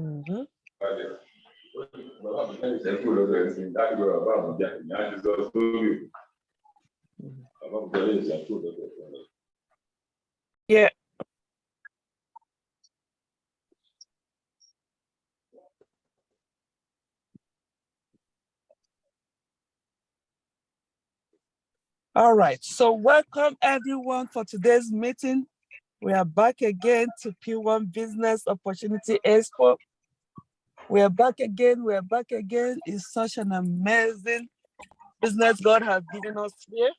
Mm-hmm. Yeah. All right. So welcome everyone for today's meeting. We are back again to Pwan Business Opportunity Expo. We are back again. We are back again. It's such an amazing business God has given us here.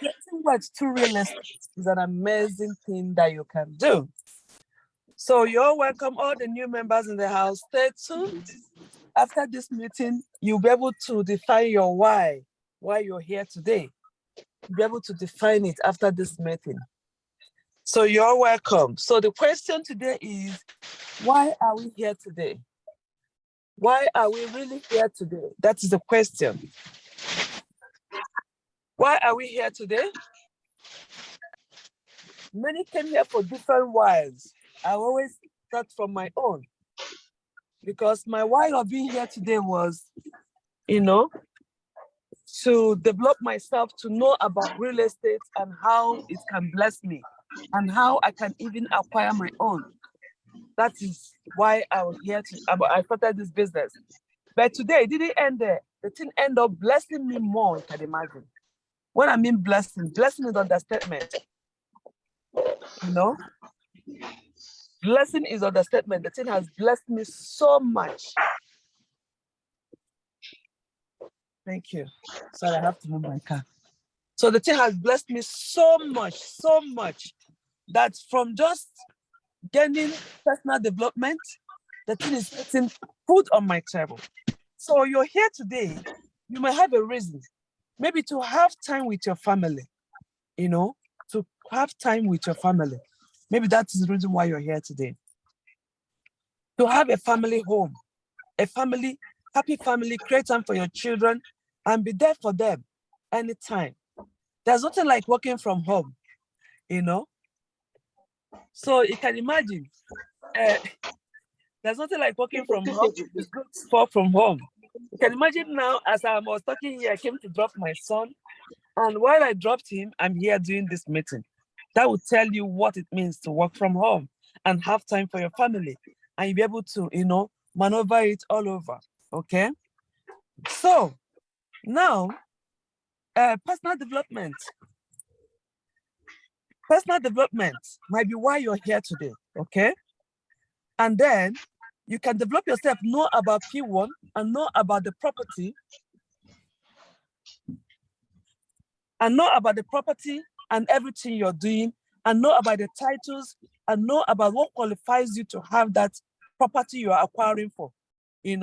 Getting back to real estate is an amazing thing that you can do. So you're welcome, all the new members in the house. Stay tuned. After this meeting, you'll be able to define your why you're here today. You'll be able to define it after this meeting. So you're welcome. So the question today is, why are we here today? Why are we really here today? That is the question. Why are we here today? Many came here for different whys. I always start from my own, because my why of being here today was, to develop myself, to know about real estate and how it can bless me and how I can even acquire my own. That is why I was here I started this business. But today it didn't end there. The thing ended up blessing me more, you can imagine. When I mean blessing is understatement. Blessing is understatement. The thing has blessed me so much. Thank you. Sorry, I have to move my car. So the thing has blessed me so much, that from just gaining personal development, the thing is putting food on my table. So you're here today, you may have a reason, maybe to have time with your family, to have time with your family. Maybe that is the reason why you're here today. To have a family home, happy family, create time for your children and be there for them anytime. There's nothing like working from home, So you can imagine, there's nothing like working from home. It's good to work from home. You can imagine now, as I was talking here, I came to drop my son. And while I dropped him, I'm here doing this meeting. That will tell you what it means to work from home and have time for your family. And you'll be able to, maneuver it all over, okay? So now, personal development. Personal development might be why you're here today, okay? And then you can develop yourself, know about P1 and know about the property, and everything you're doing, and know about the titles, and know about what qualifies you to have that property you are acquiring for, and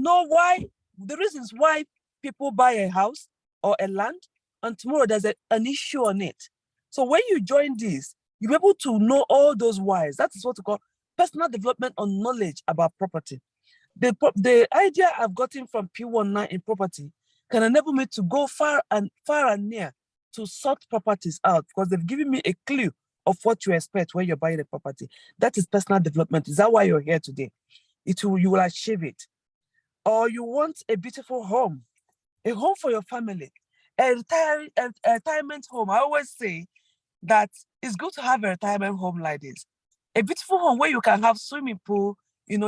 know why, the reasons why people buy a house or a land, and tomorrow there's an issue on it. So when you join this, you'll be able to know all those whys. That is what we call personal development on knowledge about property. The idea I've gotten from P1 now in property can enable me to go far and near to sort properties out, because they've given me a clue of what you expect when you're buying a property. That is personal development. Is that why you're here today? You will achieve it. Or you want a beautiful home, a home for your family, a retirement home. I always say that it's good to have a retirement home like this. A beautiful home where you can have swimming pool,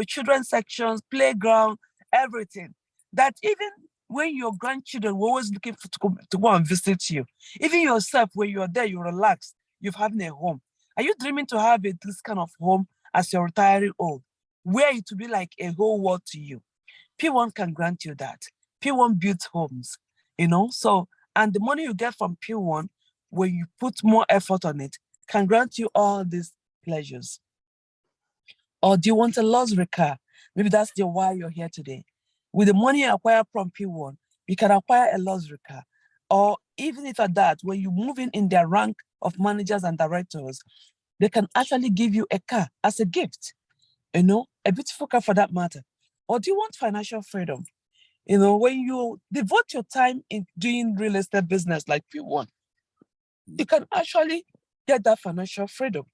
children's sections, playground, everything. That even when your grandchildren were always looking to go and visit you, even yourself, when you're there, you relax, you've having a home. Are you dreaming to have this kind of home as you're retiring old, where it will be like a whole world to you? P1 can grant you that. P1 builds homes, so, and the money you get from P1, when you put more effort on it, can grant you all these pleasures. Or do you want a luxury car? Maybe that's the why you're here today. With the money you acquire from P1, you can acquire a luxury car. Or even if at that, when you move in their rank of managers and directors, they can actually give you a car as a gift, a beautiful car for that matter. Or do you want financial freedom? When you devote your time in doing real estate business like P1, you can actually get that financial freedom.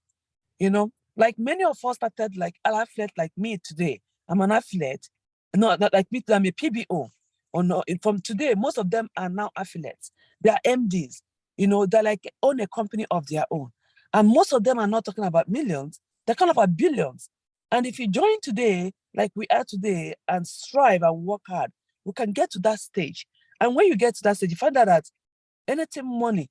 Like many of us started like an athlete like me today. I'm an athlete. No, not like me, I'm a PBO. Or no, from today, most of them are now affiliates. They are MDs. They're like own a company of their own. And most of them are not talking about millions, they're kind of about billions. And if you join today, like we are today, and strive and work hard, we can get to that stage. And when you get to that stage, you find out that anything money,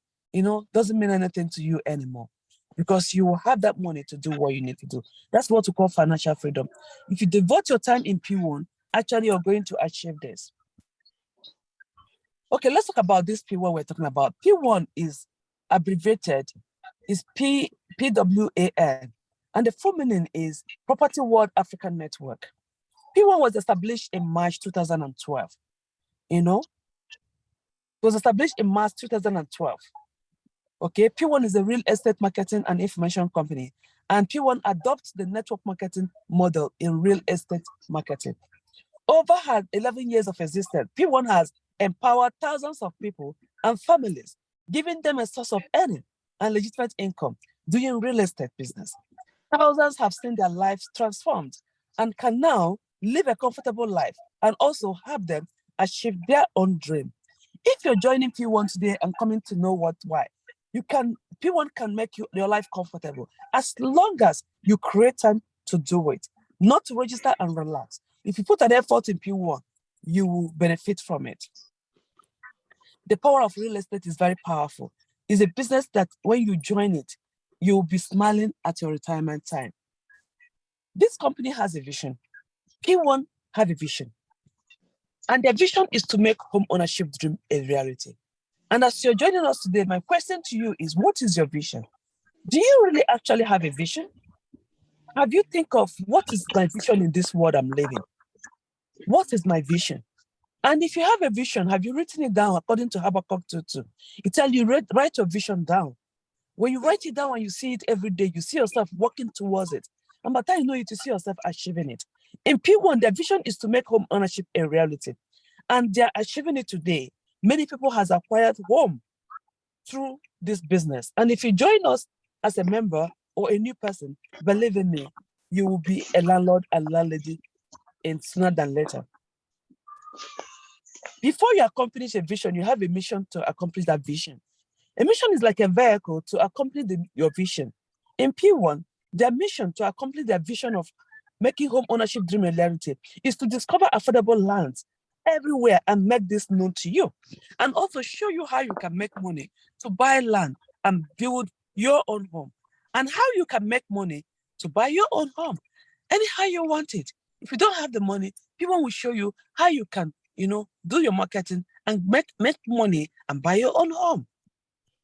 doesn't mean anything to you anymore, because you will have that money to do what you need to do. That's what we call financial freedom. If you devote your time in P1, actually you're going to achieve this. Okay, let's talk about this P1 we're talking about. P1 is abbreviated, is PWAN, and the full meaning is Property World African Network. P1 was established in March 2012. It was established in March 2012. Okay, P1 is a real estate marketing and information company, and P1 adopts the network marketing model in real estate marketing. Over her 11 years of existence, P1 has empowered thousands of people and families, giving them a source of earning and legitimate income doing real estate business. Thousands have seen their lives transformed and can now live a comfortable life and also have them achieve their own dream. If you're joining P1 today and coming to know why, P1 can make your life comfortable as long as you create time to do it, not to register and relax. If you put an effort in P1, you will benefit from it. The power of real estate is very powerful. It's a business that when you join it, you will be smiling at your retirement time. This company has a vision. P1 have a vision. And their vision is to make home ownership dream a reality. And as you're joining us today, my question to you is, what is your vision? Do you really actually have a vision? Have you think of what is my vision in this world I'm living? What is my vision? And if you have a vision, have you written it down according to Habakkuk 2:2? It tells you, write your vision down. When you write it down and you see it every day, you see yourself working towards it. And by the time you know it, you see yourself achieving it. In P1, their vision is to make home ownership a reality. And they're achieving it today. Many people has acquired home through this business. And if you join us as a member or a new person, believe in me, you will be a landlord and landlady in sooner than later. Before you accomplish a vision, you have a mission to accomplish that vision. A mission is like a vehicle to accomplish your vision. In P1, their mission to accomplish their vision of making home ownership dream a reality is to discover affordable lands everywhere and make this known to you, and also show you how you can make money to buy land and build your own home, and how you can make money to buy your own home anyhow you want it. If you don't have the money, people will show you how you can, do your marketing and make money and buy your own home.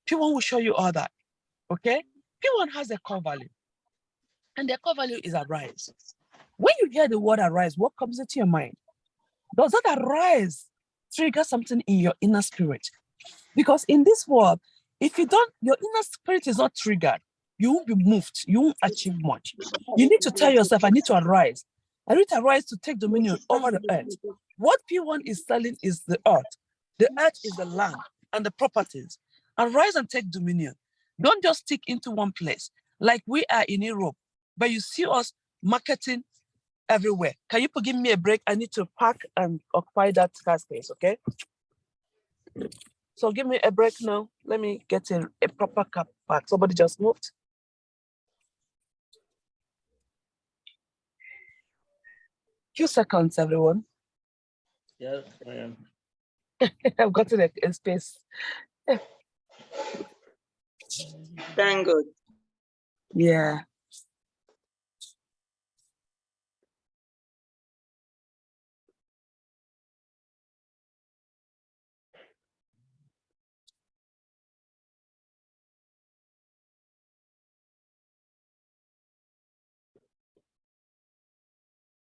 P1 will show you all that. Okay? P1 has a core value, and their core value is arise. When you hear the word arise, what comes into your mind? Does that arise trigger something in your inner spirit? Because in this world, if your inner spirit is not triggered, you won't be moved. You won't achieve much. You need to tell yourself, I need to arise. I need to arise to take dominion over the earth. What P1 is selling is the earth. The earth is the land and the properties. Arise and take dominion. Don't just stick into one place like we are in Europe, but you see us marketing everywhere. Can you give me a break? I need to park and occupy that car space, okay? So give me a break now. Let me get a proper car park. Somebody just moved. Few seconds, everyone. Yes, I am. I've gotten a space. Thank God. Yeah.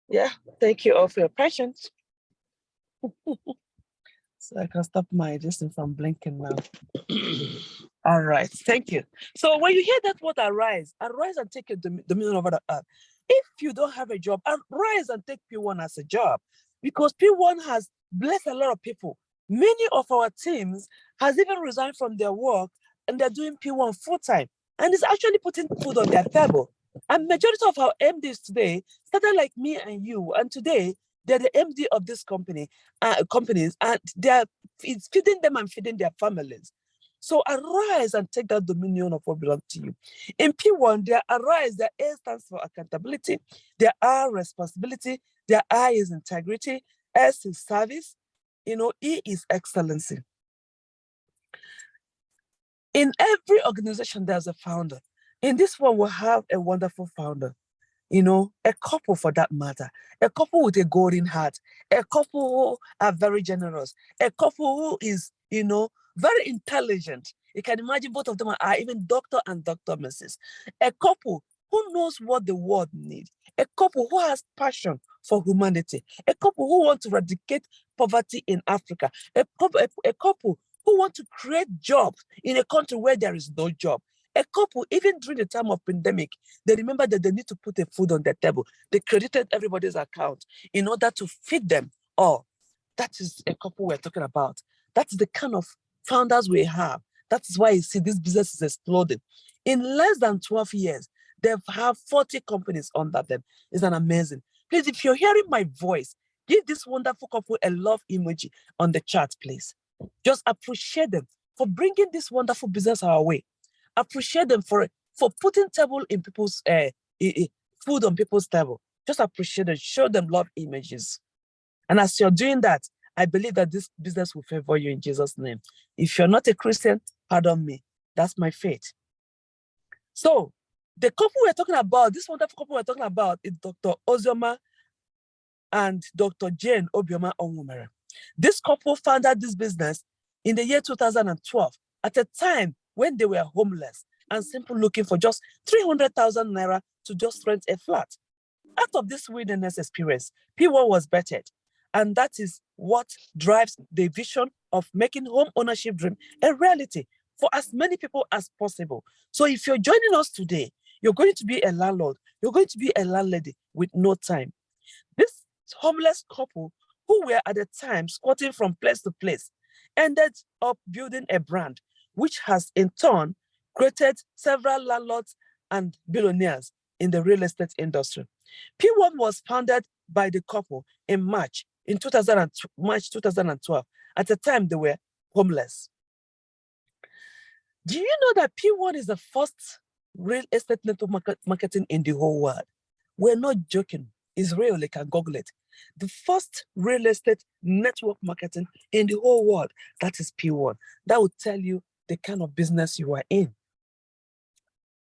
Yeah, thank you all for your patience. So I can stop my distance from blinking now. All right, thank you. So when you hear that word arise and take your dominion over the earth. If you don't have a job, arise and take P1 as a job, because P1 has blessed a lot of people. Many of our teams has even resigned from their work and they're doing P1 full time, and it's actually putting food on their table. And majority of our MDs today started like me and you, and today they're the MD of this companies, and it's feeding them and feeding their families. So arise and take that dominion of what belongs to you. In P1, there arise, their A stands for accountability, their R responsibility, their I is integrity, S is service, E is excellency. In every organization, there's a founder. In this one, we'll have a wonderful founder. A couple for that matter, a couple with a golden heart, a couple who are very generous, a couple who is, very intelligent. You can imagine both of them are even doctor and Dr. Mrs. A couple who knows what the world needs, a couple who has passion for humanity, a couple who want to eradicate poverty in Africa, a couple who want to create jobs in a country where there is no job. A couple, even during the time of pandemic, they remember that they need to put a food on their table. They credited everybody's account in order to feed them all. That is a couple we're talking about. That's the kind of founders we have. That is why you see this business is exploding. In less than 12 years, they have 40 companies under them. It's an amazing. Please, if you're hearing my voice, give this wonderful couple a love emoji on the chat, please. Just appreciate them for bringing this wonderful business our way. Appreciate them for putting table in people's food on people's table. Just appreciate them, show them love images. And as you're doing that, I believe that this business will favor you in Jesus' name. If you're not a Christian, pardon me. That's my faith. So the couple we're talking about, this wonderful couple we're talking about is Dr. Ozioma and Dr. Jane Obioma Onwumere. This couple founded this business in the year 2012 at a time when they were homeless and simply looking for just 300,000 naira to just rent a flat. Out of this wilderness experience, P1 was bettered. And that is what drives the vision of making home ownership dream a reality for as many people as possible. So if you're joining us today, you're going to be a landlord, you're going to be a landlady with no time. This homeless couple who were at the time squatting from place to place ended up building a brand which has in turn created several landlords and billionaires in the real estate industry. P1 was founded by the couple in March 2012. At the time, they were homeless. Do you know that P1 is the first real estate network marketing in the whole world? We're not joking. It's real, you can Google it. The first real estate network marketing in the whole world, that is P1. That will tell you the kind of business you are in.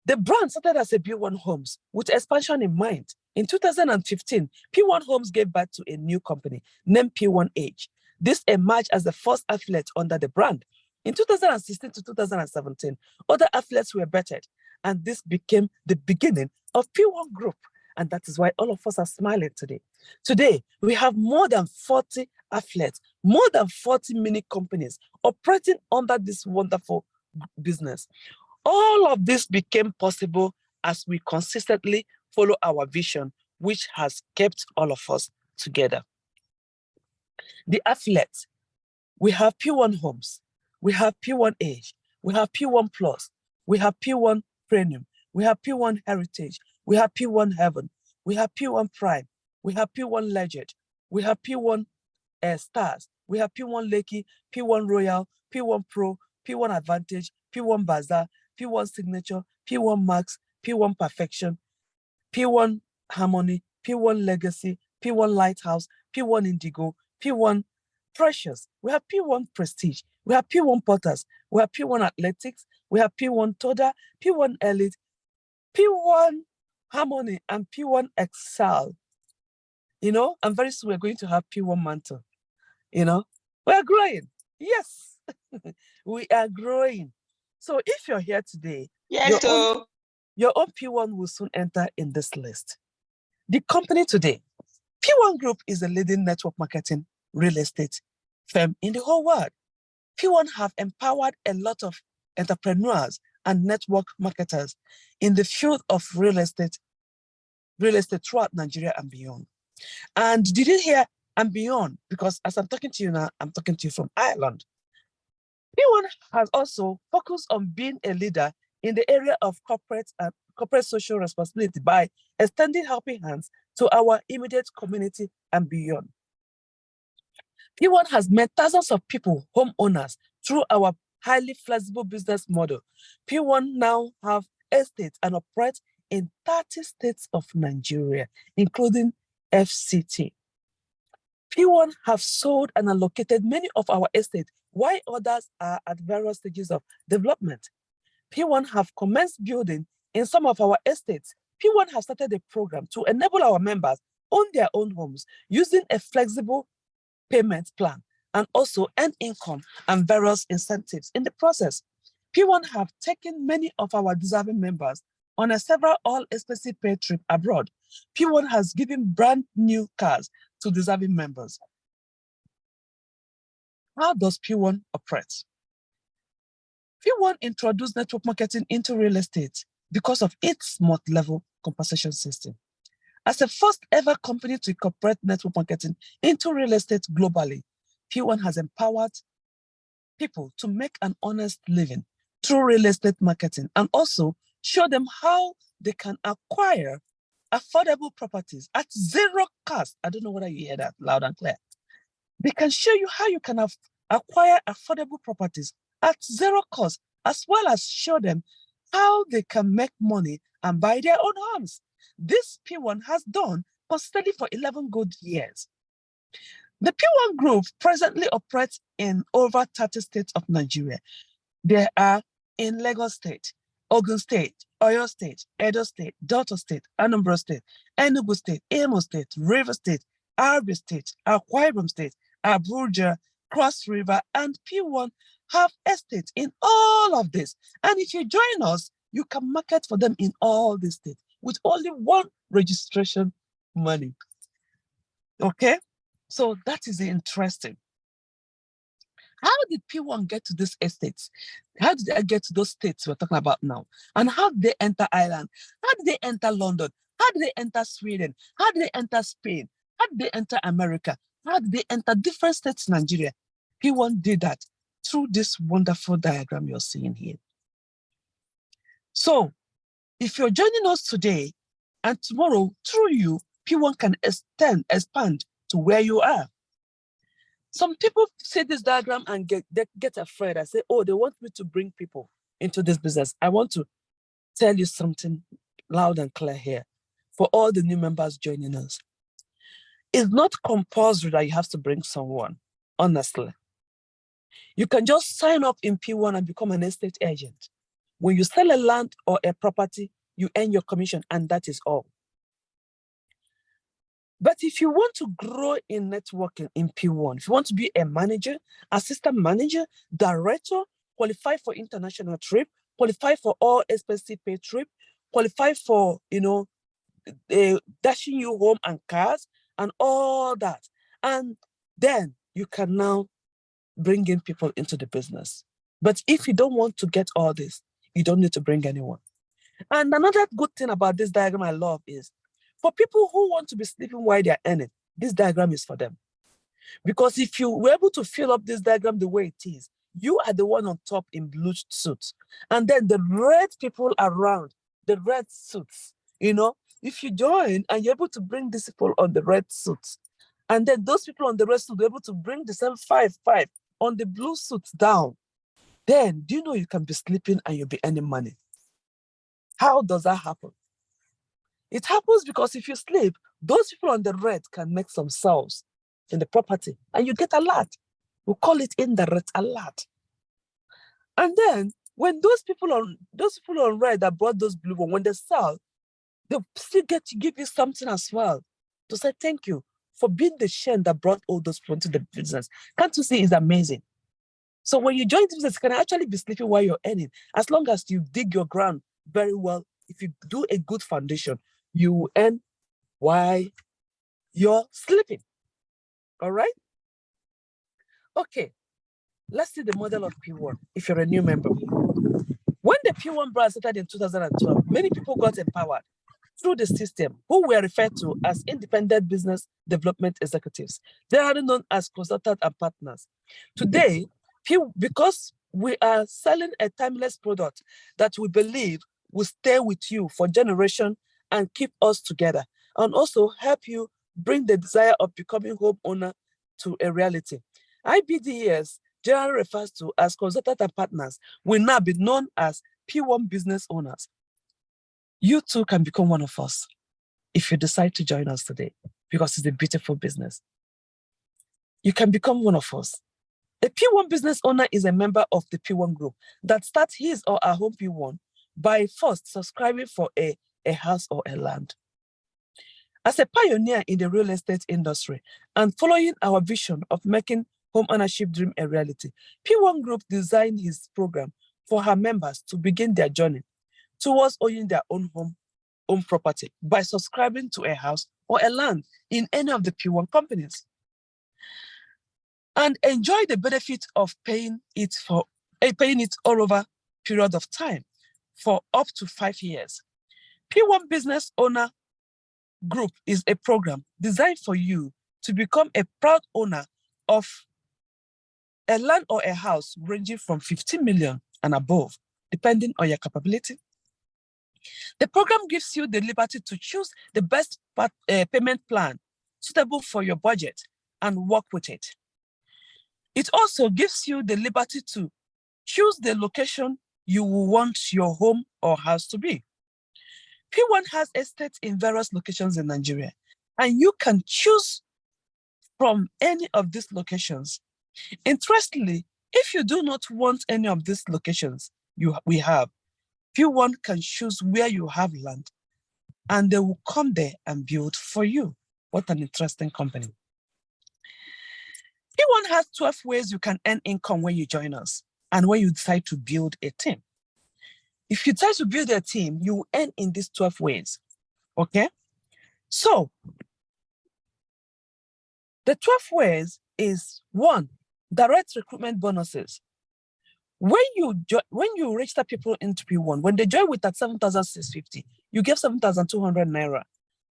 The brand started as a P1 Homes with expansion in mind. In 2015, P1 Homes gave birth to a new company named P1H. This emerged as the first affiliate under the brand. In 2016 to 2017, other affiliates were bettered, and this became the beginning of P1 Group. And that is why all of us are smiling today. Today, we have more than 40 affiliates, more than 40 mini companies operating under this wonderful business. All of this became possible as we consistently follow our vision, which has kept all of us together. The affiliates, we have P1 Homes, we have P1 Age, we have P1 Plus, we have P1 Premium, we have P1 Heritage, we have P1 Heaven, we have P1 Prime, we have P1 Legend, we have P1 Stars, we have P1 Lakey, P1 Royal, P1 Pro, P1 Advantage, P1 Bazaar, P1 Signature, P1 Max, P1 Perfection, P1 Harmony, P1 Legacy, P1 Lighthouse, P1 Indigo, P1 Precious. We have P1 Prestige, we have P1 Potters, we have P1 Athletics, we have P1 Toda, P1 Elite, P1 Harmony, and P1 Excel. And very soon we're going to have P1 Mantle. We're growing. Yes, we are growing. So if you're here today, Yes, your own P1 will soon enter in this list. The company today, P1 Group is the leading network marketing real estate firm in the whole world. P1 have empowered a lot of entrepreneurs and network marketers in the field of real estate throughout Nigeria and beyond. And did you hear and beyond? Because as I'm talking to you now, I'm talking to you from Ireland. P1 has also focused on being a leader in the area of corporate corporate social responsibility by extending helping hands to our immediate community and beyond. P1 has met thousands of people, homeowners, through our highly flexible business model. P1 now have estates and operate in 30 states of Nigeria, including FCT. P1 have sold and allocated many of our estates, while others are at various stages of development. P1 have commenced building in some of our estates. P1 have started a program to enable our members own their own homes using a flexible payment plan and also earn income and various incentives in the process. P1 have taken many of our deserving members on a several all-expensive paid trip abroad. P1 has given brand new cars to deserving members. How does P1 operate? P1 introduced network marketing into real estate because of its multi-level compensation system. As the first ever company to incorporate network marketing into real estate globally, P1 has empowered people to make an honest living through real estate marketing and also show them how they can acquire affordable properties at zero cost. I don't know whether you hear that loud and clear. They can show you how you can acquire affordable properties at zero cost, as well as show them how they can make money and buy their own homes. This P1 has done consistently for 11 good years. The P1 Group presently operates in over 30 states of Nigeria. They are in Lagos State, Ogun State, Oyo State, Edo State, Delta State, Anambra State, Enugu State, Imo State, River State, Abia State, Akwa Ibom State, Abuja, Cross River, and P1 have estates in all of this. And if you join us, you can market for them in all these states with only one registration money. Okay? So that is interesting. How did P1 get to these estates? How did they get to those states we're talking about now? And how did they enter Ireland? How did they enter London? How did they enter Sweden? How did they enter Spain? How did they enter America? How did they enter different states in Nigeria? P1 did that through this wonderful diagram you're seeing here. So if you're joining us today and tomorrow, through you, P1 can expand to where you are. Some people see this diagram and get afraid. I say, oh, they want me to bring people into this business. I want to tell you something loud and clear here for all the new members joining us. It's not compulsory that you have to bring someone, honestly. You can just sign up in P1 and become an estate agent. When you sell a land or a property, you earn your commission, and that is all. But if you want to grow in networking in P1, if you want to be a manager, assistant manager, director, qualify for international trip, qualify for all expensive paid trip, qualify for, dashing you home and cars and all that. And then you can now bring in people into the business. But if you don't want to get all this, you don't need to bring anyone. And another good thing about this diagram I love is, for people who want to be sleeping while they're earning, this diagram is for them. Because if you were able to fill up this diagram the way it is, you are the one on top in blue suits. And then the red people around, the red suits, if you join and you're able to bring these people on the red suits, and then those people on the red suits are able to bring the same 5 on the blue suits down, then do you know you can be sleeping and you'll be earning money? How does that happen? It happens because if you sleep, those people on the red can make some sales in the property and you get a lot. We call it indirect alert. And then when those people on red that brought those blue ones, when they sell, they still get to give you something as well to say thank you for being the chain that brought all those people into the business. Can't you see it's amazing? So when you join the business, you can actually be sleeping while you're earning, as long as you dig your ground very well. If you do a good foundation, you will earn while you're sleeping. All right? Okay, let's see the model of P1 if you're a new member. When the P1 brand started in 2012, many people got empowered through the system who were referred to as independent business development executives. They are known as consultants and partners. Today, because we are selling a timeless product that we believe will stay with you for generation and keep us together, and also help you bring the desire of becoming homeowner to a reality. IBDES, generally refers to as consultant and partners, will now be known as P1 business owners. You too can become one of us if you decide to join us today, because it's a beautiful business. You can become one of us. A P1 business owner is a member of the P1 group that starts his or her home P1 by first subscribing for a house or a land. As a pioneer in the real estate industry and following our vision of making home ownership dream a reality, P1 Group designed his program for her members to begin their journey towards owning their own home property by subscribing to a house or a land in any of the P1 companies, and enjoy the benefit of paying it all over period of time for up to 5 years. P1 Business Owner Group is a program designed for you to become a proud owner of a land or a house ranging from 15 million and above, depending on your capability. The program gives you the liberty to choose the best payment plan suitable for your budget and work with it. It also gives you the liberty to choose the location you will want your home or house to be. P1 has estates in various locations in Nigeria, and you can choose from any of these locations. Interestingly, if you do not want any of these locations we have, P1 can choose where you have land, and they will come there and build for you. What an interesting company. P1 has 12 ways you can earn income when you join us and when you decide to build a team. If you decide to build a team, you will earn in these 12 ways, okay? So, the 12 ways is 1, direct recruitment bonuses. When you register people into P1, when they join with that 7,650, you get 7,200 naira.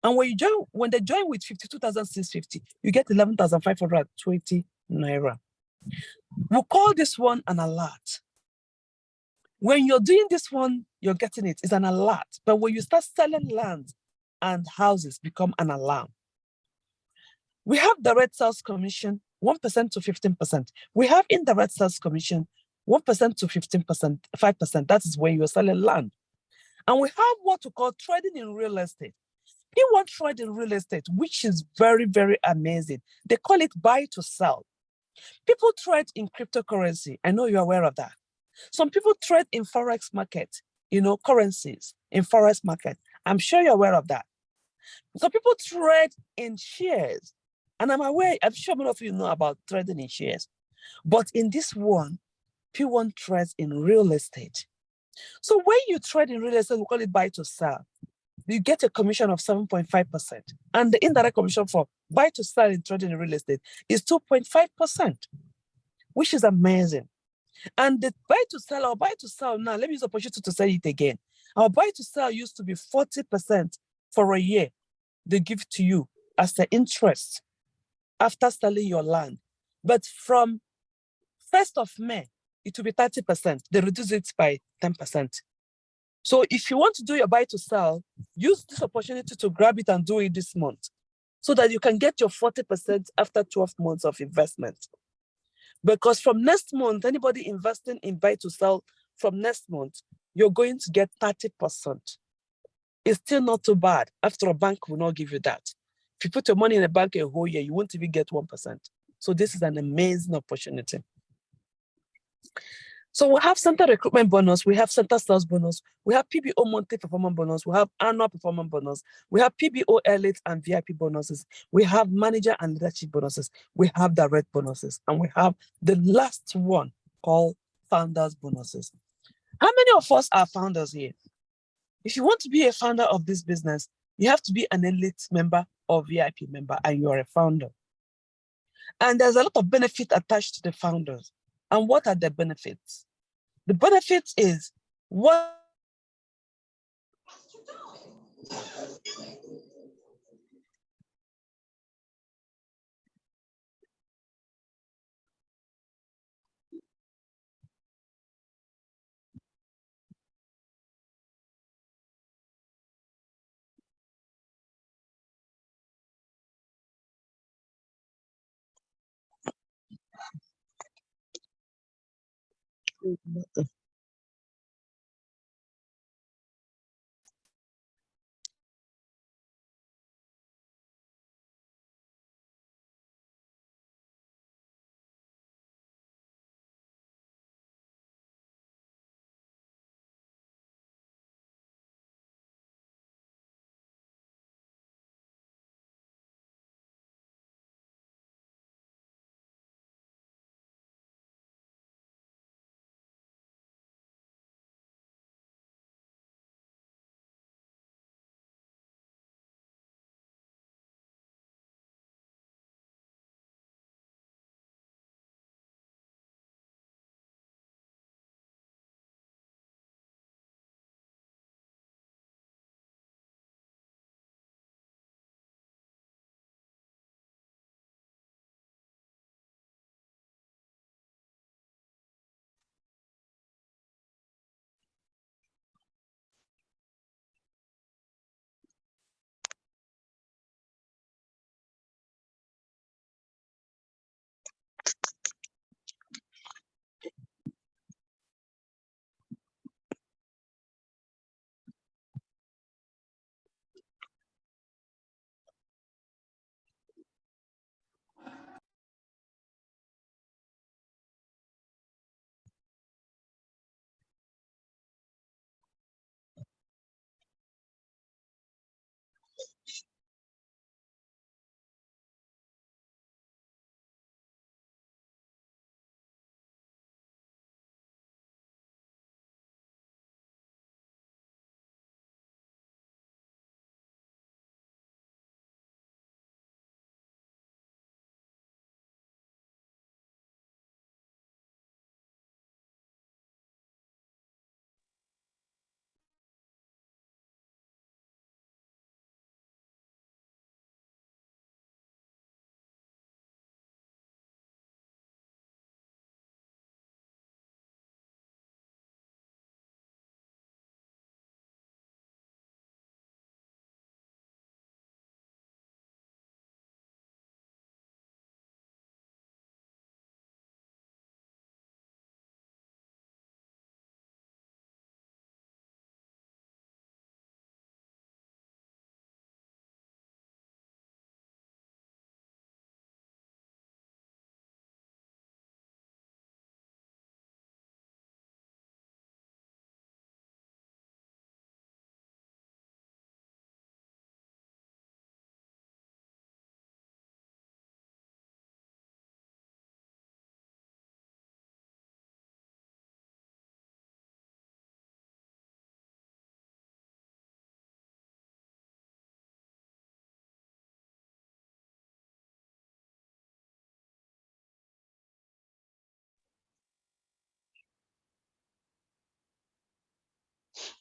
And when they join with 52,650, you get 11,520 naira. We'll call this one an alert. When you're doing this one, you're getting it. It's an alert. But when you start selling land and houses, become an alarm. We have direct sales commission, 1% to 15%. We have indirect sales commission, 1% to 15%, 5%. That is when you're selling land. And we have what we call trading in real estate. P1 trade in real estate, which is very, very amazing. They call it buy to sell. People trade in cryptocurrency. I know you're aware of that. Some people trade in forex market, currencies in forex market. I'm sure you're aware of that. Some people trade in shares. And I'm sure many of you know about trading in shares. But in this one, P1 trades in real estate. So when you trade in real estate, we call it buy to sell. You get a commission of 7.5%. And the indirect commission for buy to sell in trading in real estate is 2.5%, which is amazing. And the buy to sell now, let me use the opportunity to say it again. Our buy to sell used to be 40% for a year. They give to you as the interest after selling your land. But from 1st of May, it will be 30%. They reduce it by 10%. So if you want to do your buy to sell, use this opportunity to grab it and do it this month so that you can get your 40% after 12 months of investment. Because from next month, anybody investing in buy to sell from next month, you're going to get 30%. It's still not too bad. After a bank will not give you that. If you put your money in a bank a whole year, you won't even get 1%. So this is an amazing opportunity. So we have center recruitment bonus, we have center sales bonus, we have PBO monthly performance bonus, we have annual performance bonus, we have PBO elite and VIP bonuses, we have manager and leadership bonuses, we have direct bonuses, and we have the last one called founders bonuses. How many of us are founders here? If you want to be a founder of this business, you have to be an elite member or VIP member, and you are a founder. And there's a lot of benefit attached to the founders. And what are the benefits? The benefits is what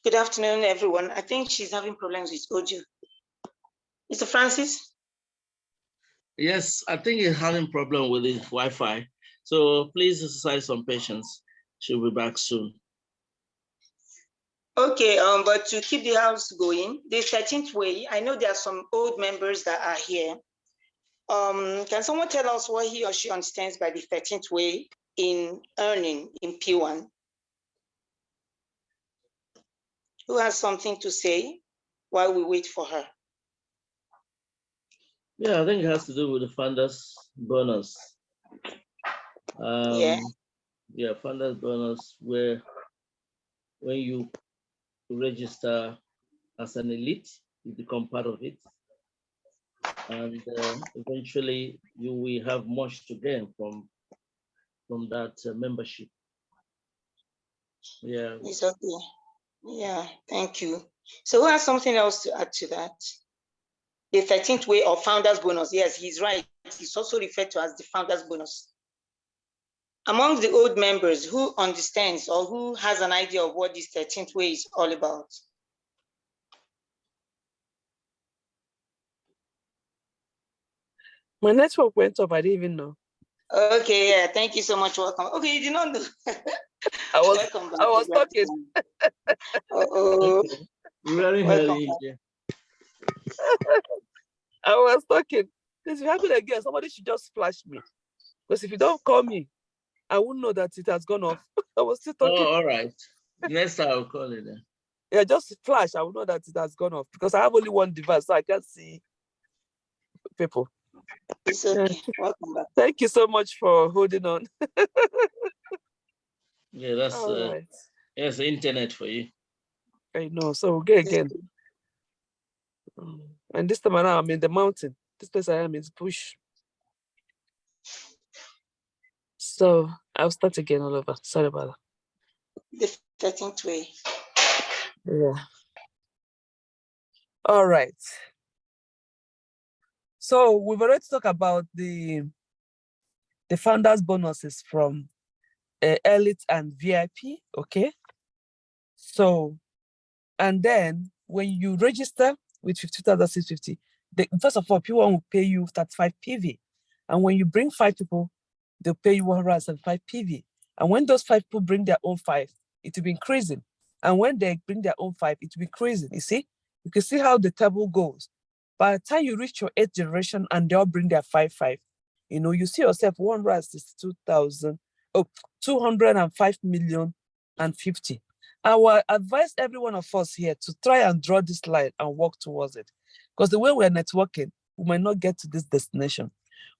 Good afternoon, everyone. I think she's having problems with audio. Mr. Francis? Yes, I think he's having problem with his Wi-Fi. So please exercise some patience. She'll be back soon. Okay, but to keep the house going, the 13th way, I know there are some old members that are here. Can someone tell us what he or she understands by the 13th way in earning in P1? Who has something to say while we wait for her? Yeah, I think it has to do with the founders bonus. Yeah, founders bonus, where when you register as an elite, you become part of it. And eventually you will have much to gain from that membership. Yeah. It's okay. Yeah, thank you. So who has something else to add to that? The 13th way of founders bonus. Yes, he's right. It's also referred to as the founders bonus. Among the old members, who understands or who has an idea of what this 13th way is all about? My network went off. I didn't even know. Okay, yeah, thank you so much. Welcome. Okay, you did not know. I was talking. Uh-oh. Okay. Very early. Yeah. I was talking. This will happen again. Somebody should just flash me. Because if you don't call me, I wouldn't know that it has gone off. I was still Oh, talking. all right. Next time I'll call it then. Yeah, just flash. I will know that it has gone off because I have only one device, so I can't see people. It's okay. Welcome back. Thank you so much for holding on. Yeah, that's All right. yes, the internet for you. I know. So we'll go again. And this time around, I'm in the mountain. This place I am is bush. So I'll start again all over. Sorry about The 13th way. that. Yeah. All right. So we've already talked about the founders bonuses from elite and VIP. Okay. So, and then when you register with 50,650, first of all, P1 will pay you 35 PV. And when you bring 5 people, they'll pay you 175 PV. And when those 5 people bring their own 5, it will be increasing. And when they bring their own 5, it will be increasing. You see? You can see how the table goes. By the time you reach your 8th generation and they all bring their 5, you see yourself 162,000, 205 million and 50. I will advise every one of us here to try and draw this line and work towards it. Because the way we're networking, we might not get to this destination.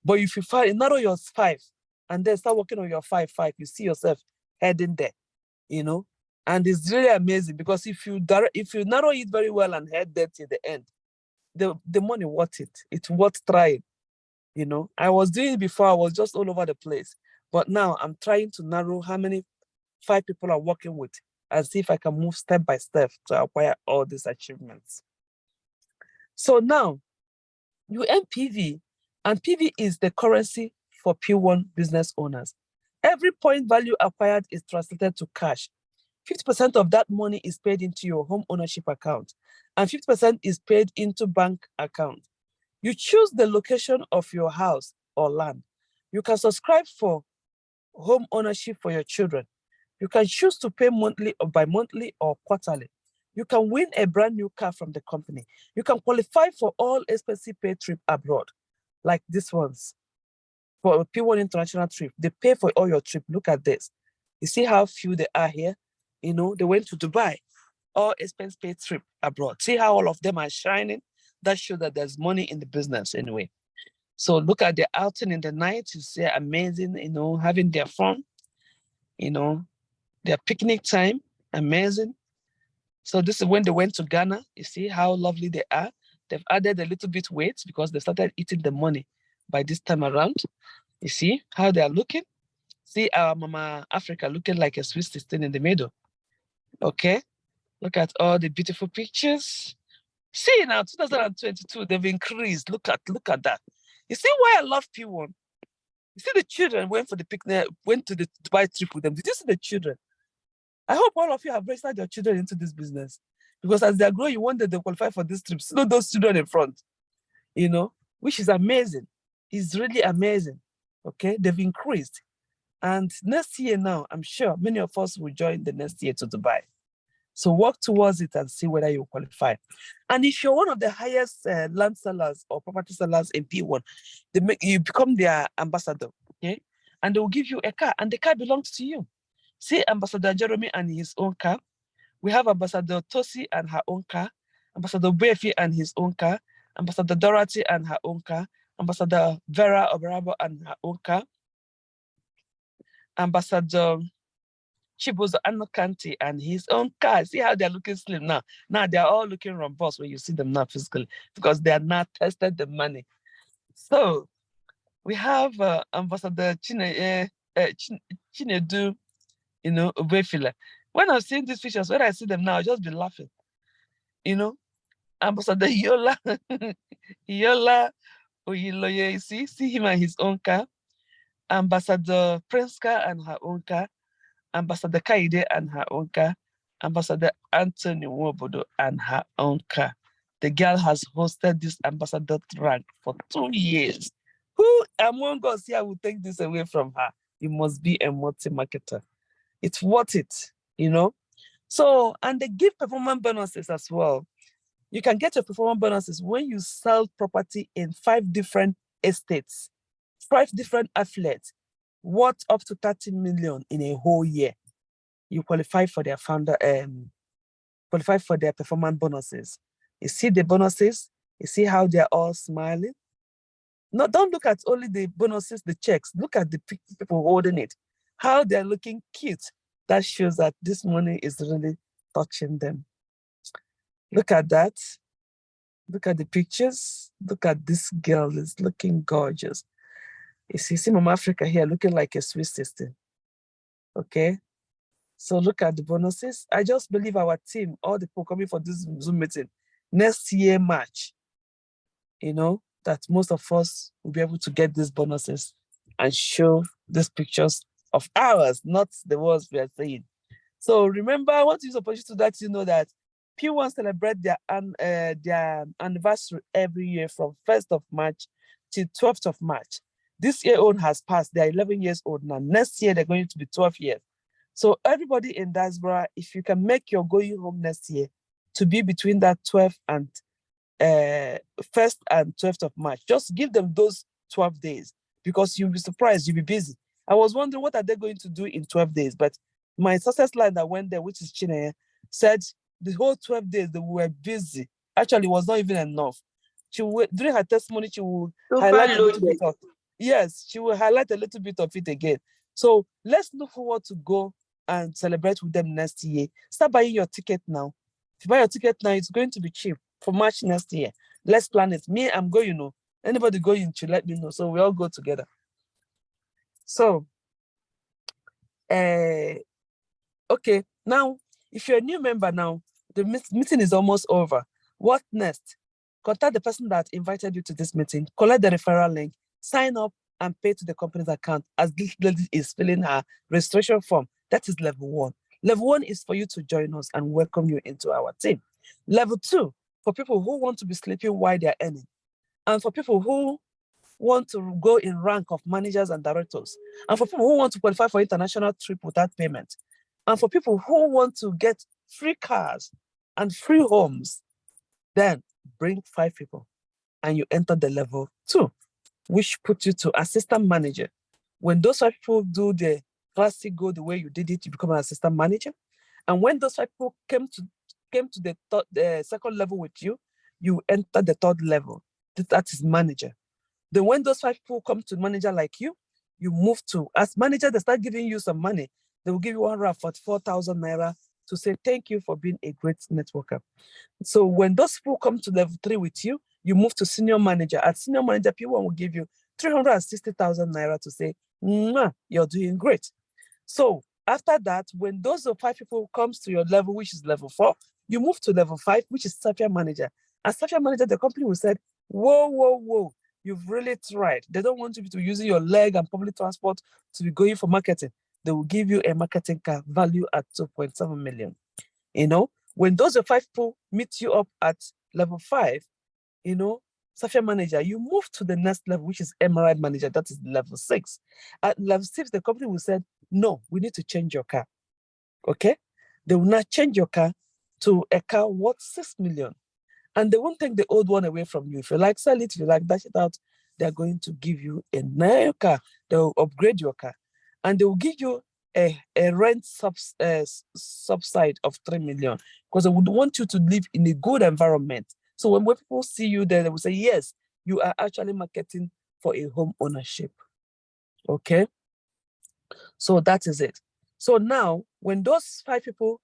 But if you narrow your 5 and then start working on your 5, you see yourself heading there, And it's really amazing because if you narrow it very well and head there till the end, the money worth it. It's worth trying. I was doing it before, I was just all over the place. But now I'm trying to narrow how many 5 people I'm working with and see if I can move step by step to acquire all these achievements. So now you earn PV, and PV is the currency for P1 business owners. Every point value acquired is translated to cash. 50% of that money is paid into your home ownership account, and 50% is paid into bank account. You choose the location of your house or land. You can subscribe for home ownership for your children. You can choose to pay monthly or bi-monthly or quarterly. You can win a brand new car from the company. You can qualify for all expensive paid trip abroad, like these ones. For a P1 international trip, they pay for all your trip. Look at this. You see how few they are here? They went to Dubai, all expense paid trip abroad. See how all of them are shining? That shows that there's money in the business anyway. So look at their outing in the night. You see amazing, having their fun, their picnic time, amazing. So this is when they went to Ghana. You see how lovely they are. They've added a little bit weight because they started eating the money by this time around. You see how they are looking? See our Mama Africa looking like a Swiss 16 in the middle. Okay, look at all the beautiful pictures. See now, 2022, they've increased. Look at that. You see why I love P1? You see the children went for the picnic, went to the Dubai trip with them. Did you see the children? I hope all of you have registered your children into this business because as they grow, you want them to qualify for these trips. Not those children in front, which is amazing. It's really amazing. Okay, they've increased. And next year now, I'm sure many of us will join the next year to Dubai. So work towards it and see whether you qualify. And if you're one of the highest land sellers or property sellers in P1, you become their ambassador, okay? And they will give you a car, and the car belongs to you. See Ambassador Jeremy and his own car. We have Ambassador Tosi and her own car, Ambassador Befi and his own car, Ambassador Dorothy and her own car, Ambassador Vera Oberabo and her own car, Ambassador Chibuzo Anokanti and his own car. See how they're looking slim now. Now they're all looking robust when you see them now physically because they are now tested the money. So we have Ambassador Chinedu, Ubefila. When I'm seeing these pictures, when I see them now, I'll just be laughing. Ambassador Yola, Yola Oyiloye, you see him and his own car. Ambassador Prinska and her own car. Ambassador Kaide and her own car, Ambassador Anthony Wobodo and her own car. The girl has hosted this ambassador rank for 2 years. Who among us here will take this away from her? You must be a multi-marketer. It's worth it, So, and they give performance bonuses as well. You can get your performance bonuses when you sell property in 5 different estates, 5 different affiliates, worth up to 30 million in a whole year. you qualify for their qualify for their performance bonuses. You see the bonuses, you see how they're all smiling. No, don't look at only the bonuses, the checks. Look at the people holding it, how they're looking cute. That shows that this money is really touching them. Look at that. Look at the pictures. Look at this girl is looking gorgeous. You see Mama Africa here looking like a Swiss sister. Okay. So look at the bonuses. I just believe our team, all the people coming for this Zoom meeting, next year March, that most of us will be able to get these bonuses and show these pictures of ours, not the ones we are saying. So remember, I want to use the opportunity to let you know that Pwan celebrate their anniversary every year from 1st of March to 12th of March. This year old has passed. They're 11 years old now. Next year, they're going to be 12 years. So everybody in diaspora, if you can make your going home next year to be between that 12th and 1st and 12th of March, just give them those 12 days because you'll be surprised, you'll be busy. I was wondering what are they going to do in 12 days, but my success line that went there, which is Chineye, said the whole 12 days they were busy. Actually, it was not even enough. During her testimony, she will highlight a little bit of, yes, she will highlight a little bit of it again. So let's look forward to go and celebrate with them next year. Start buying your ticket now. If you buy your ticket now, it's going to be cheap for March next year. Let's plan it. Me, I'm going, Anybody going to let me know. So we all go together. So, okay, now, if you're a new member now, the meeting is almost over. What next? Contact the person that invited you to this meeting, collect the referral link, sign up, and pay to the company's account as this lady is filling her registration form. That is level 1. Level 1 is for you to join us and welcome you into our team. Level 2, for people who want to be sleeping while they're earning. And for people who want to go in rank of managers and directors. And for people who want to qualify for international trip without payment. And for people who want to get free cars and free homes, then bring 5 people and you enter the level 2, which puts you to assistant manager. When those 5 people do the classic go the way you did it, you become an assistant manager. And when those 5 people came to the second level with you, you enter the 3rd level. That is manager. Then when those 5 people come to manager like you, you move to, as manager, they start giving you some money. They will give you 144,000 naira to say thank you for being a great networker. So when those people come to level 3 with you, you move to senior manager. At senior manager, people will give you 360,000 naira to say, you're doing great. So after that, when those 5 people comes to your level, which is level 4, you move to level 5, which is software manager. As software manager, the company will say, whoa, you've really tried. They don't want you to be using your leg and public transport to be going for marketing. They will give you a marketing car value at 2.7 million. When those 5 people meet you up at level 5, software manager, you move to the next level, which is emerald manager. That is level 6. At level 6, the company will say, no, we need to change your car. Okay? They will not change your car to a car worth 6 million. And they won't take the old one away from you. If you like, sell it. If you like, dash it out. They're going to give you a new car. They'll upgrade your car. And they will give you a rent subside of 3 million because they would want you to live in a good environment. So when people see you there, they will say, yes, you are actually marketing for a home ownership. Okay? So that is it. So now, when those 5 people,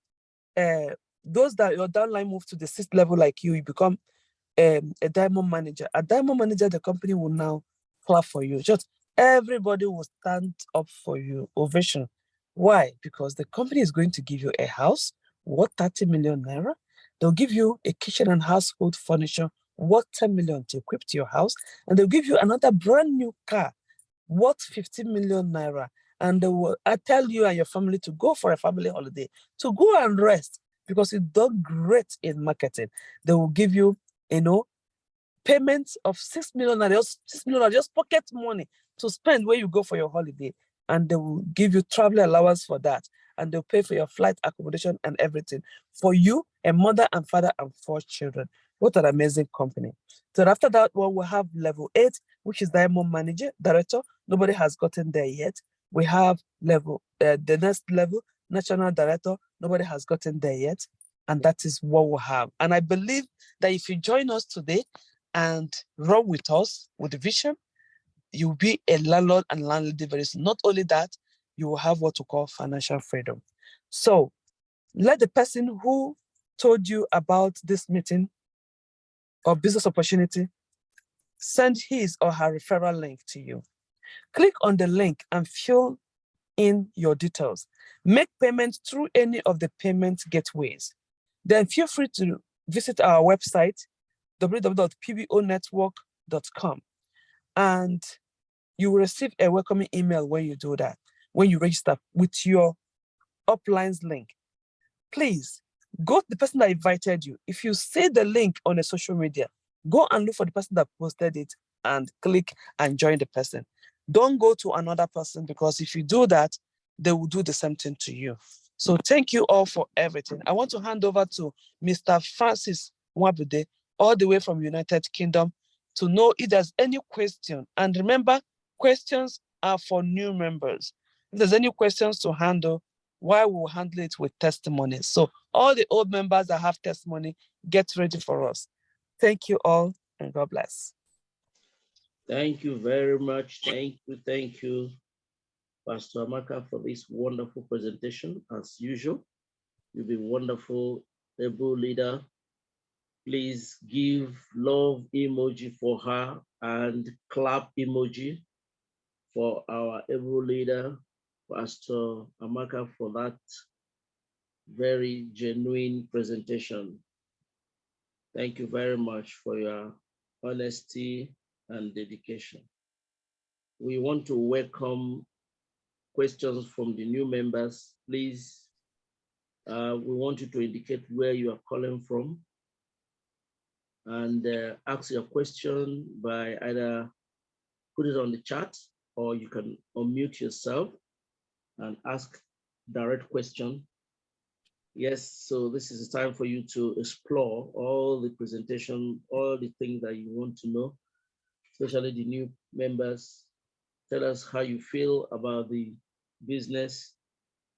those that your downline move to the 6th level like you become a diamond manager. A diamond manager, the company will now clap for you. Just everybody will stand up for you. Ovation. Why? Because the company is going to give you a house worth 30 million naira. They'll give you a kitchen and household furniture worth 10 million to equip to your house. And they'll give you another brand new car worth 15 million naira. And they will tell you and your family to go for a family holiday, to go and rest because you've done great in marketing. They will give you, payments of 6 million, 6 million, just pocket money to spend when you go for your holiday. And they will give you travel allowance for that. And they'll pay for your flight, accommodation, and everything. For you, a mother and father and 4 children. What an amazing company. So after that one, we'll have level 8, which is diamond manager, director. Nobody has gotten there yet. We have level, the next level, national director. Nobody has gotten there yet. And that is what we have. And I believe that if you join us today and run with us with the vision, you'll be a landlord and landlady very soon. Not only that, you will have what we call financial freedom. So let the person who told you about this meeting or business opportunity send his or her referral link to you. Click on the link and fill in your details. Make payments through any of the payment gateways. Then feel free to visit our website, www.pbonetwork.com, and you will receive a welcoming email when you do that, when you register with your uplines link. Please go to the person that invited you. If you see the link on a social media, go and look for the person that posted it and click and join the person. Don't go to another person, because if you do that, they will do the same thing to you. So thank you all for everything. I want to hand over to Mr. Francis Wabude, all the way from United Kingdom, to know if there's any question. And remember, questions are for new members. If there's any questions to handle, why we'll handle it with testimony. So all the old members that have testimony, get ready for us. Thank you all, and God bless. Thank you very much. Thank you, Pastor Amaka, for this wonderful presentation. As usual, you'll be wonderful, able leader. Please give love emoji for her and clap emoji for our able leader, Pastor Amaka, for that very genuine presentation. Thank you very much for your honesty and dedication. We want to welcome questions from the new members. Please, we want you to indicate where you are calling from and ask your question by either put it on the chat, or you can unmute yourself and ask direct question. Yes, so this is the time for you to explore all the presentation, all the things that you want to know, especially the new members. Tell us how you feel about the business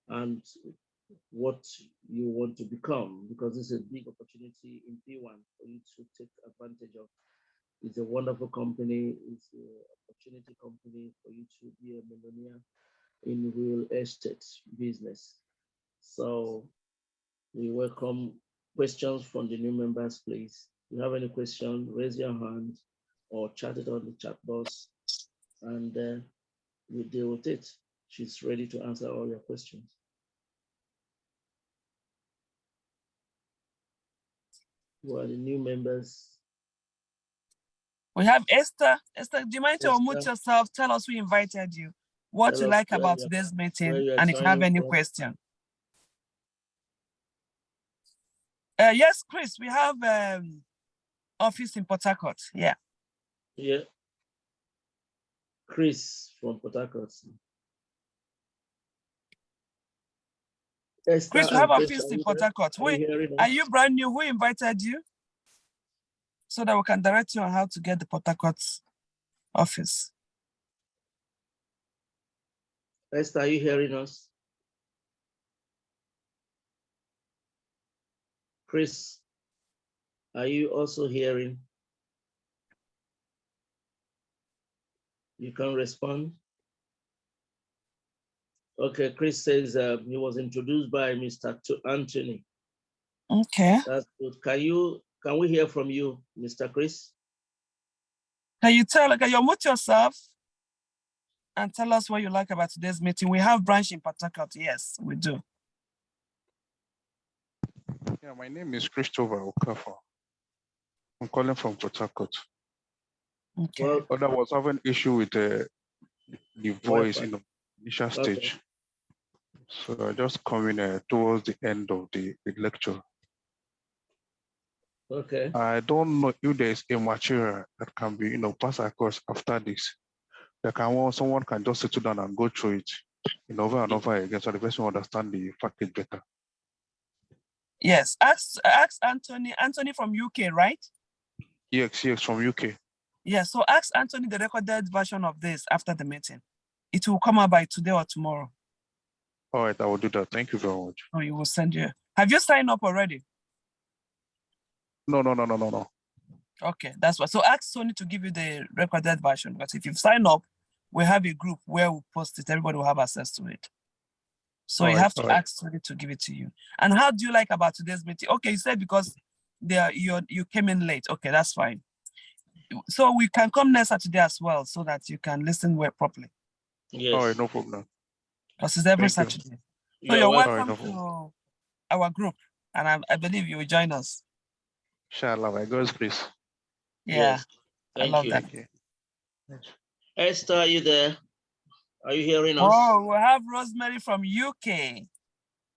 and what you want to become, because this is a big opportunity in P1 for you to take advantage of. It's a wonderful company. It's an opportunity company for you to be a millionaire in real estate business. So we welcome questions from the new members, please. If you have any question, raise your hand or chat it on the chat box, and we'll deal with it. She's ready to answer all your questions. Who are the new members? We have Esther. Esther, do you mind to unmute yourself? Tell us who invited you, what you like about today's meeting, and if you have any question. Yes, Chris, we have office in Port Harcourt. Yeah. Yeah. Chris from Port Harcourt. Chris, we have office in Port Harcourt. Are you brand new? Who invited you? So that we can direct you on how to get the Port Harcourt office. Esther, are you hearing us? Chris, are you also hearing? You can respond. Okay, Chris says he was introduced by Mr. Anthony. Okay. That's good. Can we hear from you, Mr. Chris? Can you unmute yourself and tell us what you like about today's meeting? We have branch in Port Harcourt. Yes, we do. Yeah, my name is Christopher Okafor. I'm calling from Port Harcourt. Okay. Well, I was having issue with the voice in the initial stage. So I just come in towards the end of the lecture. Okay. I don't know if there's a material that can be, passed across after this. Someone can just sit down and go through it, over and over again, so the person will understand the package better. Yes, ask Anthony. Anthony from UK, right? Yes, from UK. Yeah, so ask Anthony the recorded version of this after the meeting. It will come out by today or tomorrow. All right, I will do that. Thank you very much. Oh, you will send you. Have you signed up already? No. Okay, that's what. So ask Sony to give you the recorded version. But if you've signed up, we have a group where we post it. Everybody will have access to it. So All you right, have to all right. ask Sony to give it to you. And how do you like about today's meeting? Okay, you said because you came in late. Okay, that's fine. So we can come next Saturday as well, so that you can listen well properly. Yes. All right, no problem. Because it's every Thank you. Saturday. So You're you're welcome. All right, welcome no problem. to our group, and I believe you will join us. Inshallah, by God's grace. Yeah, Yes. I Thank love you. that. Thank you. Yes. Esther, are you there? Are you hearing us? Oh, we have Rosemary from UK.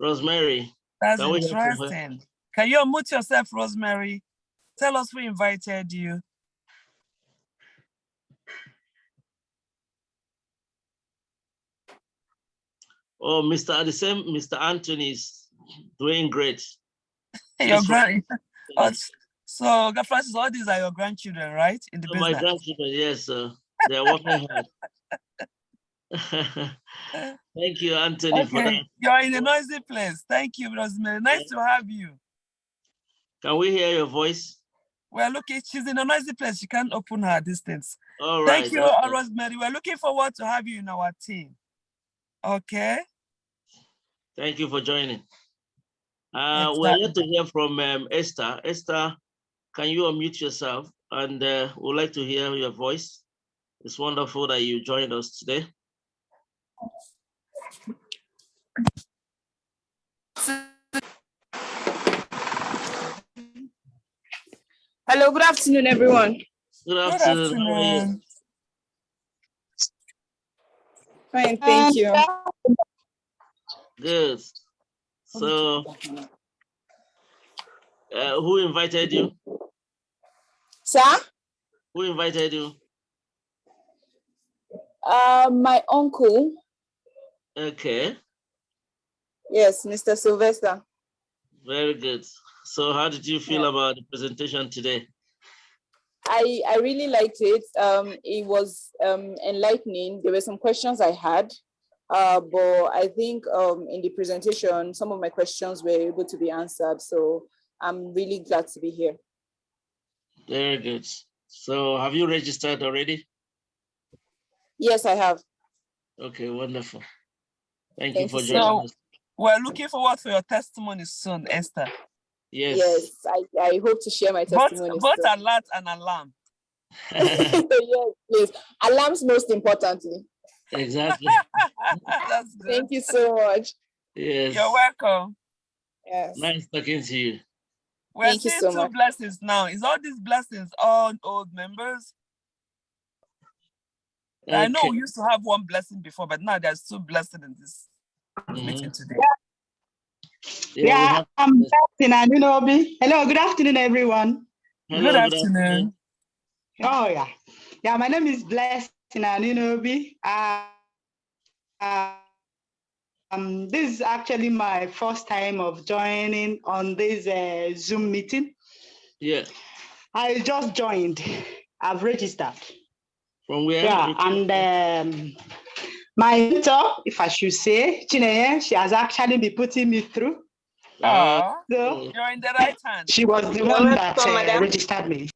Rosemary, That's can we hear from her? interesting. Can you unmute yourself, Rosemary? Tell us who invited you. Oh, Mr. Anthony is doing great. Your He's from grand. Oh, so, Francis, all these are your grandchildren, right? In the my business. grandchildren, yes, they're working hard. Thank you, Anthony, for that. Okay, you're in a noisy place. Thank you, Rosemary. Nice to have you. Can we hear your voice? We're looking, she's in a noisy place. She can't open her distance. All right. Thank you, Okay. Rosemary. We're looking forward to have you in our team. Okay. Thank you for joining. We're Exactly. yet to hear from Esther. Esther, can you unmute yourself? And we'd like to hear your voice. It's wonderful that you joined us today. Hello, good afternoon, everyone. Good afternoon. How are you? Afternoon. Fine, thank you. Good. So, who invited you? Sir? Who invited you? My uncle. Okay. Yes, Mr. Sylvester. Very good. So how did you feel about the presentation today? I really liked it. It was enlightening. There were some questions I had, but I think in the presentation, some of my questions were able to be answered. So I'm really glad to be here. Very good. So have you registered already? Yes, I have. Okay, wonderful. Thank you Thank for you, joining So us. we're looking forward to your testimony soon, Esther. Yes. Yes, I hope to share my testimony. Both alert and alarm. Yes, please. Alarms most importantly. Exactly. That's good. Thank you so much. Yes. You're welcome. Yes. Nice talking to you. We're Thank you seeing so two much. blessings now. Is all these blessings all old members? I know Okay. we used to have one blessing before, but now there's two blessings in this meeting today. Yeah, I'm Blessing Anunobi. Hello, good afternoon, everyone. hello, Good afternoon. Oh, yeah. Yeah, my name is Blessing Anunobi. This is actually my first time of joining on this Zoom meeting. Yeah. I just joined. I've registered. From where? Yeah, and my mentor, if I should say, Chineye, she has actually been putting me through. Oh, So you're in the right hand. she was the one that registered me.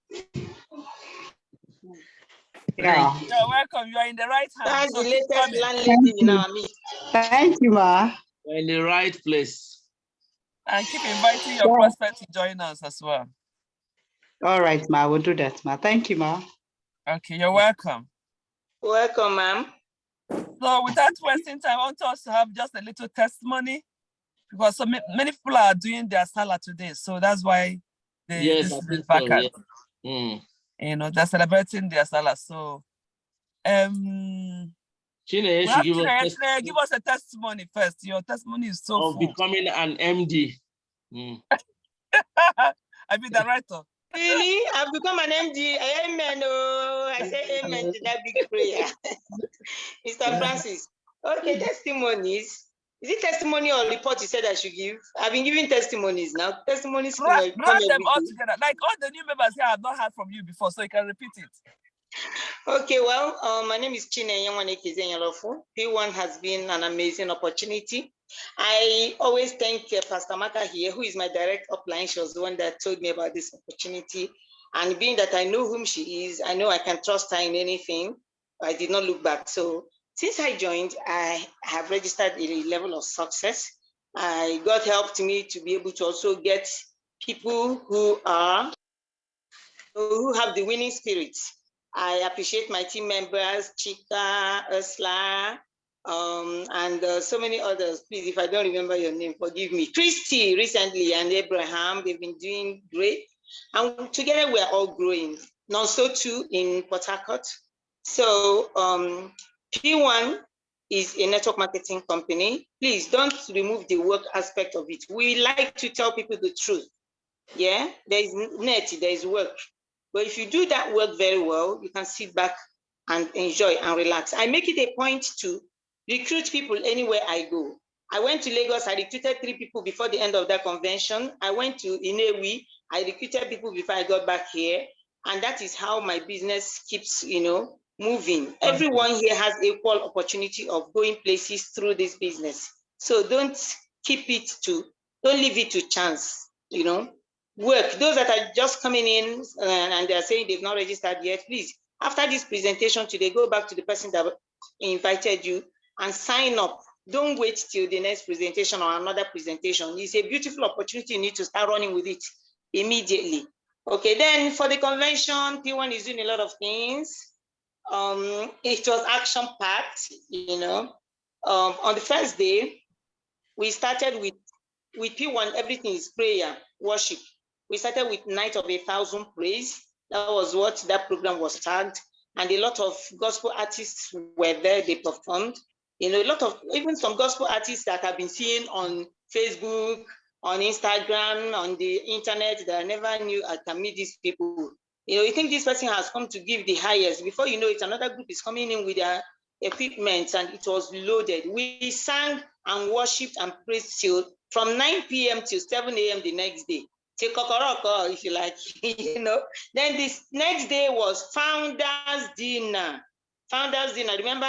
Yeah. You're welcome. You're in the right hand. That's So the keep latest coming. landlady in our midst. Thank you, ma. You're in the right place. And keep inviting your prospect to join us as well. All right, ma. I will do that, ma. Thank you, ma. Okay, you're welcome. Welcome, ma'am. So without wasting time, I want us to have just a little testimony because so many people are doing their Salah today. So that's why Yes, I this think is back so, at, yeah. you know, they're celebrating their Salah. So Chineye we should have give us Chineye, give us a testimony first. Your testimony is so of full. becoming an MD. I be the writer. Really? I've become an MD. Amen. Oh, I say amen to that big prayer. Mr. Francis. Okay, testimonies. Is it testimony or report you said I should give? I've been giving testimonies now. Testimonies come Run them all every day. together. Like all the new members here, I've not heard from you before, so you can repeat it. Okay, well, my name is Chineye Nwanekezenyalofu. P1 has been an amazing opportunity. I always thank Pastor Maka here, who is my direct upline. She was the one that told me about this opportunity. And being that I know whom she is, I know I can trust her in anything. I did not look back. So since I joined, I have registered a level of success. God helped me to be able to also get people who have the winning spirit. I appreciate my team members, Chika, Ursula, and so many others. Please, if I don't remember your name, forgive me. Christy recently and Abraham, they've been doing great. And together we're all growing. Not so too in Port Harcourt. So P1 is a network marketing company. Please don't remove the work aspect of it. We like to tell people the truth. Yeah, there is net, there is work. But if you do that work very well, you can sit back and enjoy and relax. I make it a point to recruit people anywhere I go. I went to Lagos, I recruited 3 people before the end of that convention. I went to Inewi, I recruited people before I got back here. And that is how my business keeps, moving. Everyone here has equal opportunity of going places through this business. So don't leave it to chance, Work. Those that are just coming in and they're saying they've not registered yet, please, after this presentation today, go back to the person that invited you and sign up. Don't wait till the next presentation or another presentation. It's a beautiful opportunity. You need to start running with it immediately. Okay, then for the convention, P1 is doing a lot of things. It was action-packed, On the first day, we started with P1, everything is prayer, worship. We started with Night of 1,000 Praise. That was what that program was tagged. And a lot of gospel artists were there, they performed. A lot of, even some gospel artists that I've been seeing on Facebook, on Instagram, on the internet, that I never knew I can meet these people. You think this person has come to give the highest. Before you know it, another group is coming in with their equipment and it was loaded. We sang and worshipped and praised till from 9 p.m. till 7 a.m. the next day. Till Kokoroko, if you like, Then this next day was Founders Dinner. Founders Dinner. Remember,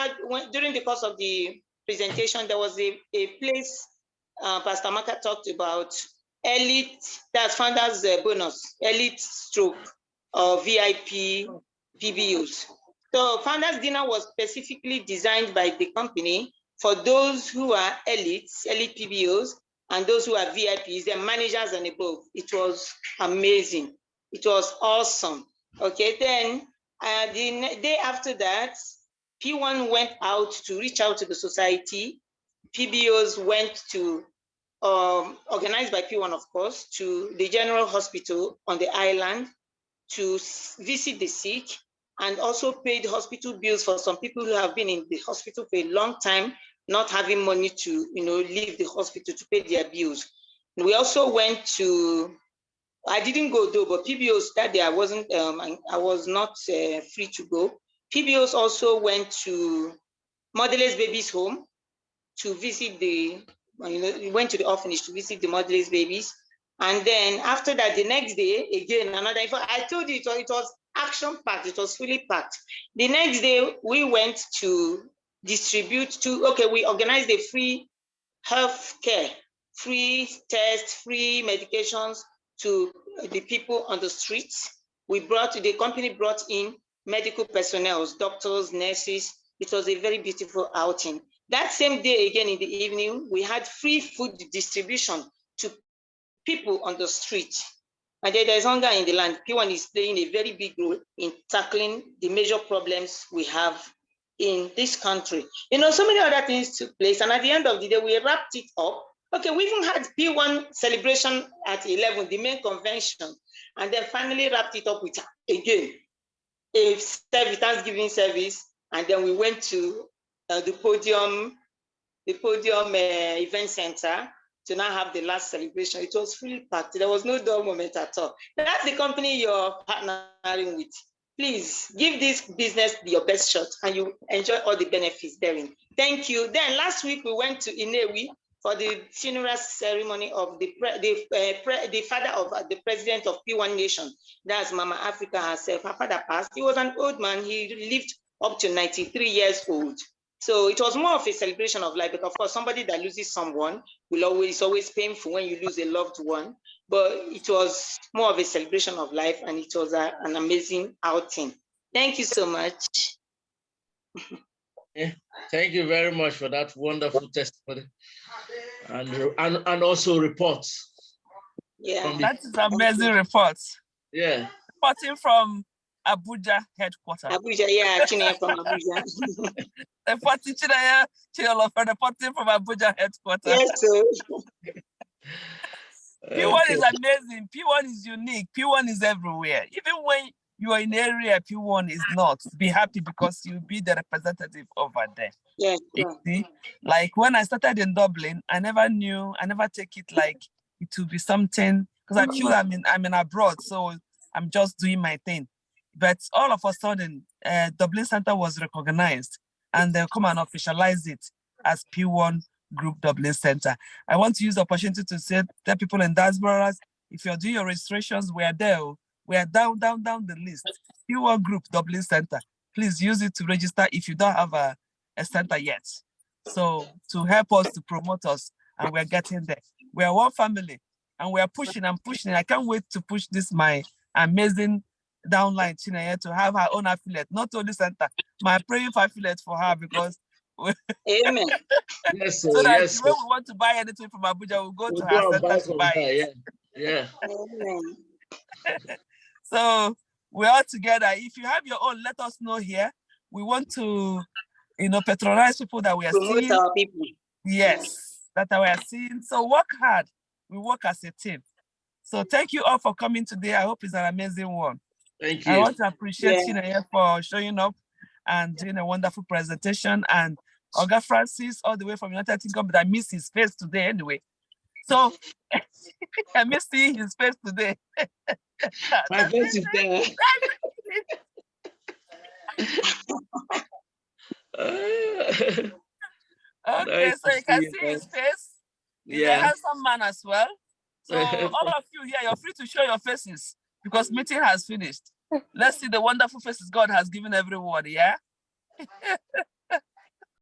during the course of the presentation, there was a place Pastor Maka talked about elite, that's Founders Bonus, elite stroke or VIP PBUs. So Founders Dinner was specifically designed by the company for those who are elite PBOs, and those who are VIPs, they're managers and above. It was amazing. It was awesome. Okay, then the day after that, P1 went out to reach out to the society. PBOs went to, organized by P1, of course, to the General Hospital on the island to visit the sick, and also paid hospital bills for some people who have been in the hospital for a long time, not having money to, leave the hospital to pay their bills. We also went to, I didn't go though, but PBOs that day I wasn't, I was not free to go. PBOs also went to motherless babies home to visit we went to the orphanage to visit the motherless babies. And then after that, the next day, again, another, I told you it was action-packed, it was fully packed. The next day, we went to distribute we organized a free health care, free tests, free medications to the people on the streets. The company brought in medical personnel, doctors, nurses. It was a very beautiful outing. That same day, again in the evening, we had free food distribution to people on the street. And there's hunger in the land. P1 is playing a very big role in tackling the major problems we have in this country. So many other things took place. And at the end of the day, we wrapped it up. Okay, we even had P1 celebration at 11, the main convention. And then finally wrapped it up with, again, a Thanksgiving service. And then we went to the podium event center to now have the last celebration. It was fully packed. There was no dull moment at all. That's the company you're partnering with. Please give this business your best shot and you enjoy all the benefits therein. Thank you. Then last week we went to Inewi for the funeral ceremony of the father of the president of P1 Nation. That's Mama Africa herself. Her father passed. He was an old man. He lived up to 93 years old. So it was more of a celebration of life, because of course, somebody that loses someone it's always painful when you lose a loved one, but it was more of a celebration of life, and it was an amazing outing. Thank you so much. Yeah, thank you very much for that wonderful testimony and also reports. Yeah. That is amazing report. Yeah. Reporting from Abuja headquarters. Abuja, yeah, Chineye from Abuja. Reporting reporting from Abuja headquarters. Yes, sir. P1 is amazing. P1 is unique. P1 is everywhere. Even when you are in the area, P1 is not. Be happy because you'll be the representative over there. Yes, You see? Like when I started in Dublin, I never take it like it will be something, because I feel I'm in abroad, so I'm just doing my thing. But all of a sudden, Dublin Center was recognized, and they'll come and officialize it as P1 Group Dublin Center. I want to use the opportunity to say tell people in diasporas, if you're doing your registrations, we are there. We are down the list. P1 Group Dublin Center. Please use it to register if you don't have a center yet. So to help us to promote us, and we're getting there. We are one family, and we are pushing and pushing. I can't wait to push this my amazing downline Chineye to have her own affiliate, not only center. My praying for affiliate for her, because amen. Yes, so that yes, when we want to buy anything from Abuja, we'll go to her go and center buy to from buy her, it. Yeah. Amen. So we're all together. If you have your own, let us know here. We want to, patronize people that we are Promote seeing. our people. Yes, that we are seeing. So work hard. We work as a team. So thank you all for coming today. I hope it's an amazing one. Thank you. I want to appreciate Chineye for showing up and doing a wonderful presentation. And Oga Francis, all the way from United Kingdom, but I miss his face today anyway. So I miss seeing his face today. My face is there. Okay, Nice so you can see his face. He's a handsome man as well. So all of you here, you're free to show your faces because meeting has finished. Let's see the wonderful faces God has given everyone, yeah?